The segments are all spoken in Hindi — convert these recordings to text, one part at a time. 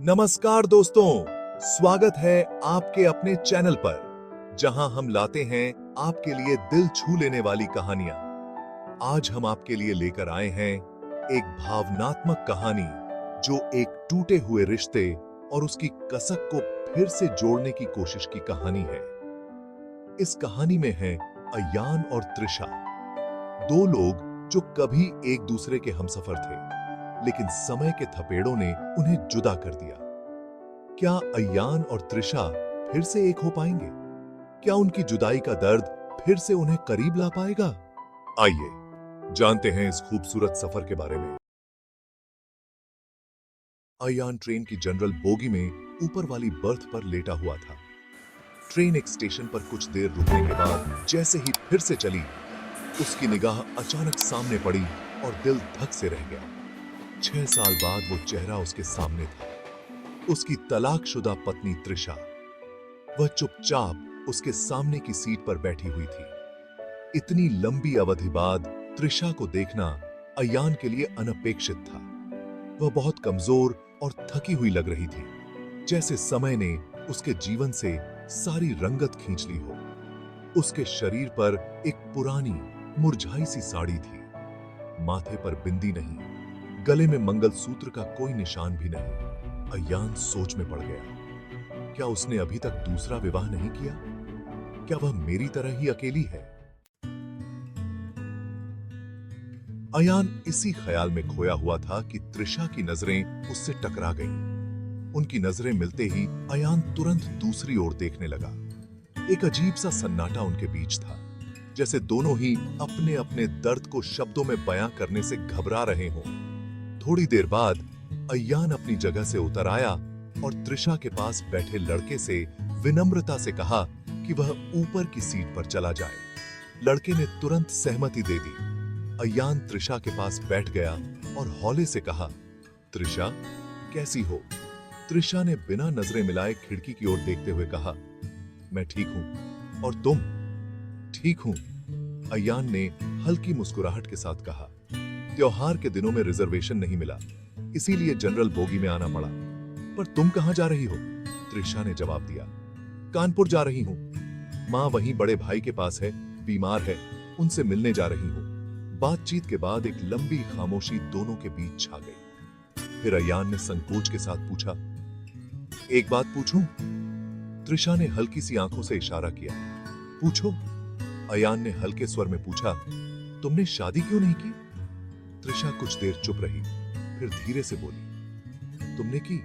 नमस्कार दोस्तों, स्वागत है आपके अपने चैनल पर जहां हम लाते हैं आपके लिए दिल छू लेने वाली कहानियां। आज हम आपके लिए लेकर आए हैं एक भावनात्मक कहानी जो एक टूटे हुए रिश्ते और उसकी कसक को फिर से जोड़ने की कोशिश की कहानी है। इस कहानी में है अयान और त्रिशा, दो लोग जो कभी एक दूसरे के हमसफर थे, लेकिन समय के थपेड़ों ने उन्हें जुदा कर दिया। क्या अयान और त्रिशा फिर से एक हो पाएंगे? क्या उनकी जुदाई का दर्द फिर से उन्हें करीब ला पाएगा? आइए जानते हैं इस खूबसूरत सफर के बारे में। अयान ट्रेन की जनरल बोगी में ऊपर वाली बर्थ पर लेटा हुआ था। ट्रेन एक स्टेशन पर कुछ देर रुकने के बाद जैसे ही फिर से चली, उसकी निगाह अचानक सामने पड़ी और दिल धक से रह गया। 6 साल बाद वो चेहरा उसके सामने था, उसकी तलाकशुदा पत्नी त्रिशा। वह चुपचाप उसके सामने की सीट पर बैठी हुई थी। इतनी लंबी अवधि बाद त्रिशा को देखना अयान के लिए अनपेक्षित था। वह बहुत कमजोर और थकी हुई लग रही थी, जैसे समय ने उसके जीवन से सारी रंगत खींच ली हो। उसके शरीर पर एक पुरानी मुरझाई सी साड़ी थी, माथे पर बिंदी नहीं, गले में मंगलसूत्र का कोई निशान भी नहीं। अयान सोच में पड़ गया, क्या उसने अभी तक दूसरा विवाह नहीं किया? क्या वह मेरी तरह ही अकेली है? अयान इसी ख्याल में खोया हुआ था कि त्रिशा की नजरें उससे टकरा गईं। उनकी नजरें मिलते ही अयान तुरंत दूसरी ओर देखने लगा। एक अजीब सा सन्नाटा उनके बीच था, जैसे दोनों ही अपने अपने दर्द को शब्दों में बयां करने से घबरा रहे हों। थोड़ी देर बाद अयान अपनी जगह से उतर आया और त्रिशा के पास बैठे लड़के से विनम्रता से कहा कि वह ऊपर की सीट पर चला जाए। लड़के ने तुरंत सहमति दे दी। अयान त्रिशा के पास बैठ गया और हौले से कहा, त्रिशा, कैसी हो? त्रिशा ने बिना नजरें मिलाए खिड़की की ओर देखते हुए कहा, मैं ठीक हूं। और तुम? ठीक हूं, अयान ने हल्की मुस्कुराहट के साथ कहा। त्योहार के दिनों में रिजर्वेशन नहीं मिला, इसीलिए जनरल बोगी में आना पड़ा। पर तुम कहां जा रही हो? त्रिशा ने जवाब दिया, कानपुर जा रही हूं। मां वहीं बड़े भाई के पास है, बीमार है, उनसे मिलने जा रही हूं। बातचीत के बाद एक लंबी खामोशी दोनों के बीच छा गई। फिर अयान ने संकोच के साथ पूछा, एक बात पूछूं? त्रिशा ने हल्की सी आंखों से इशारा किया, पूछो। अयान ने हल्के स्वर में पूछा, तुमने शादी क्यों नहीं की? त्रिशा कुछ देर चुप रही, फिर धीरे से बोली, तुमने की?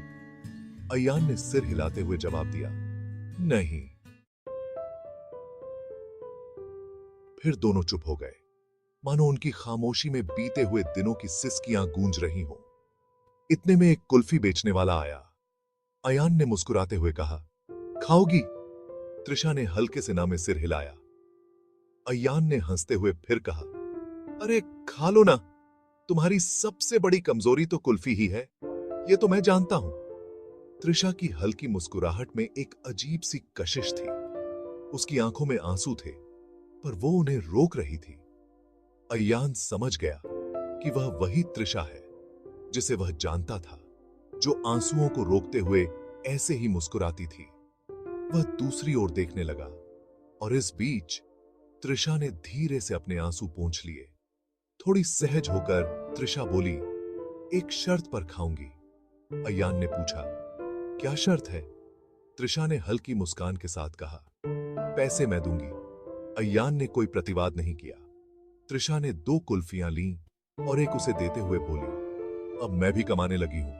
अयान ने सिर हिलाते हुए जवाब दिया, नहीं। फिर दोनों चुप हो गए, मानो उनकी खामोशी में बीते हुए दिनों की सिसकियां गूंज रही हों। इतने में एक कुल्फी बेचने वाला आया। अयान ने मुस्कुराते हुए कहा, खाओगी? त्रिशा ने हल्के से ना में सिर हिलाया। अयान ने हंसते हुए फिर कहा, अरे खा लो ना, तुम्हारी सबसे बड़ी कमजोरी तो कुल्फी ही है, ये तो मैं जानता हूं। त्रिशा की हल्की मुस्कुराहट में एक अजीब सी कशिश थी। उसकी आंखों में आंसू थे, पर वो उन्हें रोक रही थी। अयान समझ गया कि वह वही त्रिशा है जिसे वह जानता था, जो आंसुओं को रोकते हुए ऐसे ही मुस्कुराती थी। वह दूसरी ओर देखने लगा और इस बीच त्रिशा ने धीरे से अपने आंसू पोंछ लिए। थोड़ी सहज होकर त्रिशा बोली, एक शर्त पर खाऊंगी। अयान ने पूछा, क्या शर्त है? त्रिशा ने हल्की मुस्कान के साथ कहा, पैसे मैं दूंगी। अयान ने कोई प्रतिवाद नहीं किया। त्रिशा ने 2 कुल्फियां लीं और एक उसे देते हुए बोली, अब मैं भी कमाने लगी हूं।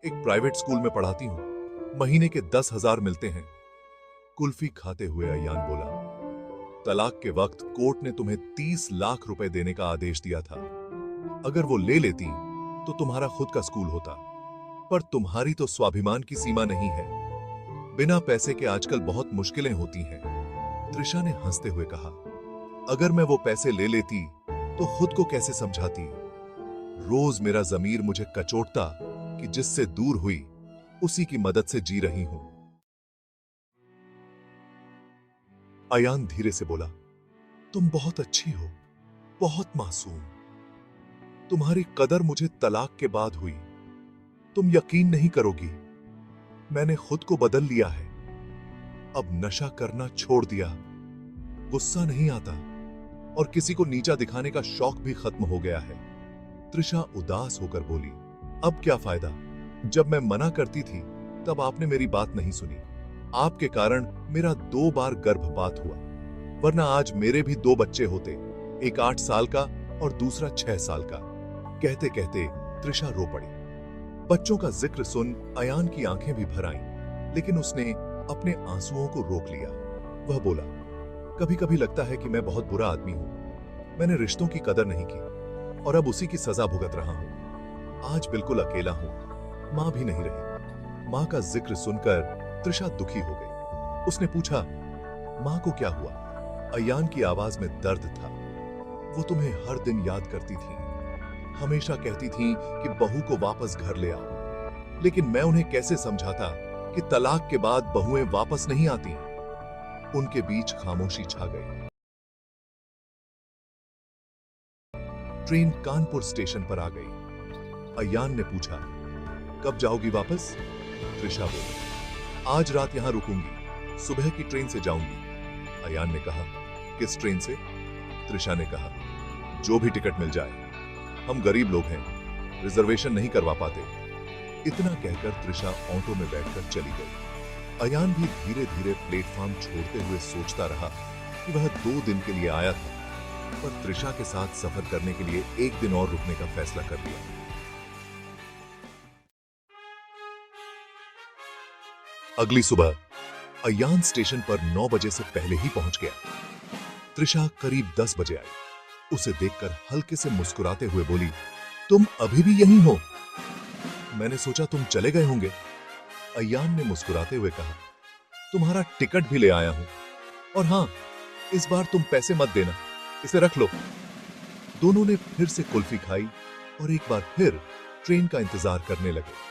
एक प्राइवेट स्कूल में पढ़ाती हूं, महीने के 10,000 मिलते हैं। कुल्फी खाते हुए अयान बोला, तलाक के वक्त कोर्ट ने तुम्हें 30 लाख रुपए देने का आदेश दिया था। अगर वो ले लेती तो तुम्हारा खुद का स्कूल होता, पर तुम्हारी तो स्वाभिमान की सीमा नहीं है। बिना पैसे के आजकल बहुत मुश्किलें होती हैं। त्रिशा ने हंसते हुए कहा, अगर मैं वो पैसे ले लेती तो खुद को कैसे समझाती? रोज मेरा ज़मीर मुझे कचोटता कि जिससे दूर हुई उसी की मदद से जी रही हूं। अयान धीरे से बोला, तुम बहुत अच्छी हो, बहुत मासूम। तुम्हारी कदर मुझे तलाक के बाद हुई। तुम यकीन नहीं करोगी, मैंने खुद को बदल लिया है। अब नशा करना छोड़ दिया, गुस्सा नहीं आता और किसी को नीचा दिखाने का शौक भी खत्म हो गया है। त्रिशा उदास होकर बोली, अब क्या फायदा? जब मैं मना करती थी तब आपने मेरी बात नहीं सुनी। आपके कारण मेरा 2 बार गर्भपात हुआ, वरना आज मेरे भी 2 बच्चे होते, एक 8 साल का और दूसरा 6 साल का। कहते कहते त्रिशा रो पड़ी। बच्चों का जिक्र सुन अयान की आंखें भी भर आईं, लेकिन उसने अपने आंसुओं को रोक लिया। वह बोला, कभी कभी लगता है कि मैं बहुत बुरा आदमी हूं। मैंने रिश्तों की कदर नहीं की और अब उसी की सजा भुगत रहा हूं। आज बिल्कुल अकेला हूं, मां भी नहीं रही। मां का जिक्र सुनकर त्रिशा दुखी हो गई। उसने पूछा, मां को क्या हुआ? अयान की आवाज में दर्द था। वो तुम्हें हर दिन याद करती थी, हमेशा कहती थी कि बहू को वापस घर ले आओ, लेकिन मैं उन्हें कैसे समझाता कि तलाक के बाद बहुएं वापस नहीं आती। उनके बीच खामोशी छा गई। ट्रेन कानपुर स्टेशन पर आ गई। अयान ने पूछा, कब जाओगी वापस? त्रिशा बोली, आज रात यहां रुकूंगी, सुबह की ट्रेन से जाऊंगी। अयान ने कहा, किस ट्रेन से? त्रिशा ने कहा, जो भी टिकट मिल जाए, हम गरीब लोग हैं, रिजर्वेशन नहीं करवा पाते। इतना कहकर त्रिशा ऑटो में बैठकर चली गई। अयान भी धीरे धीरे प्लेटफॉर्म छोड़ते हुए सोचता रहा कि वह 2 दिन के लिए आया था, पर त्रिशा के साथ सफर करने के लिए 1 दिन और रुकने का फैसला कर लिया। अगली सुबह अयान स्टेशन पर 9 बजे से पहले ही पहुंच गया। त्रिशा करीब 10 बजे आई। उसे देखकर हल्के से मुस्कुराते हुए बोली, तुम अभी भी यहीं हो? मैंने सोचा तुम चले गए होंगे। अयान ने मुस्कुराते हुए कहा, तुम्हारा टिकट भी ले आया हूं, और हां, इस बार तुम पैसे मत देना, इसे रख लो। दोनों ने फिर से कुल्फी खाई और एक बार फिर ट्रेन का इंतजार करने लगे।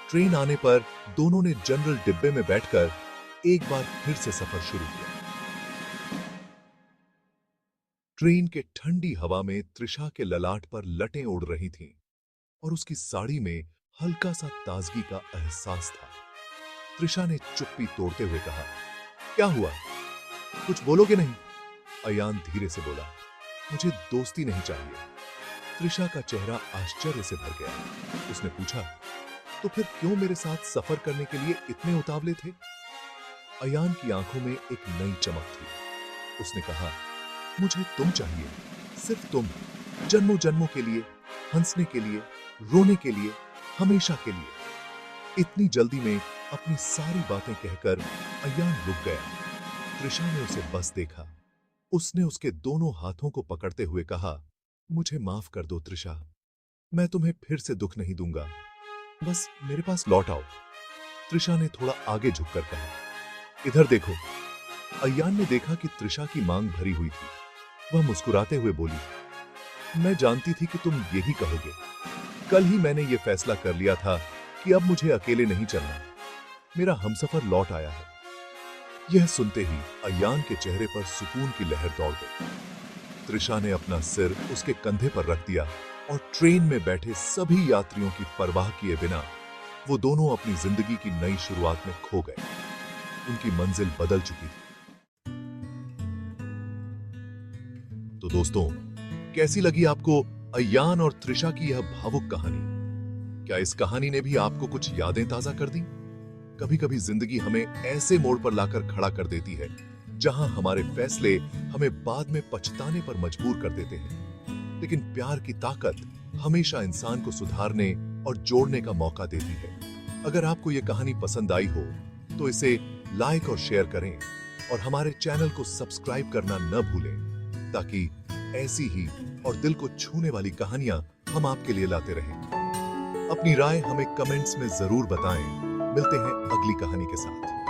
ट्रेन आने पर दोनों ने जनरल डिब्बे में बैठकर एक बार फिर से सफर शुरू किया। ट्रेन के ठंडी हवा में त्रिशा के ललाट पर लटें उड़ रही थीं और उसकी साड़ी में हल्का सा ताजगी का एहसास था। त्रिशा ने चुप्पी तोड़ते हुए कहा, क्या हुआ? कुछ बोलोगे नहीं? अयान धीरे से बोला, मुझे दोस्ती नहीं चाहिए। त्रिशा का चेहरा आश्चर्य से भर गया। उसने पूछा, तो फिर क्यों मेरे साथ सफर करने के लिए इतने उतावले थे? अयान की आंखों में एक नई चमक थी। उसने कहा, मुझे तुम चाहिए, सिर्फ तुम, जन्मों जन्मों के लिए, हंसने के लिए, रोने के लिए, हमेशा के लिए। इतनी जल्दी में अपनी सारी बातें कहकर अयान रुक गया। त्रिशा ने उसे बस देखा। उसने उसके दोनों हाथों को पकड़ते हुए कहा, मुझे माफ कर दो त्रिशा, मैं तुम्हें फिर से दुख नहीं दूंगा, बस मेरे पास लौट आओ। त्रिशा ने थोड़ा आगे झुककर कहा, इधर देखो। अयान ने देखा कि त्रिशा की मांग भरी हुई थी। वह मुस्कुराते हुए बोली, मैं जानती थी कि तुम यही कहोगे। कल ही मैंने यह फैसला कर लिया था कि अब मुझे अकेले नहीं चलना। मेरा हमसफर लौट आया है। यह सुनते ही अयान के चेहरे पर सुकून की लहर दौड़ गई। त्रिशा ने अपना सिर उसके कंधे पर रख दिया और ट्रेन में बैठे सभी यात्रियों की परवाह किए बिना वो दोनों अपनी जिंदगी की नई शुरुआत में खो गए। उनकी मंजिल बदल चुकी थी। तो दोस्तों, कैसी लगी आपको अयान और त्रिशा की यह भावुक कहानी? क्या इस कहानी ने भी आपको कुछ यादें ताजा कर दी? कभी कभी जिंदगी हमें ऐसे मोड़ पर लाकर खड़ा कर देती है जहां हमारे फैसले हमें बाद में पछताने पर मजबूर कर देते हैं, लेकिन प्यार की ताकत हमेशा इंसान को सुधारने और जोड़ने का मौका देती है। अगर आपको यह कहानी पसंद आई हो तो इसे लाइक और शेयर करें और हमारे चैनल को सब्सक्राइब करना न भूलें, ताकि ऐसी ही और दिल को छूने वाली कहानियां हम आपके लिए लाते रहें। अपनी राय हमें कमेंट्स में जरूर बताएं। मिलते हैं अगली कहानी के साथ।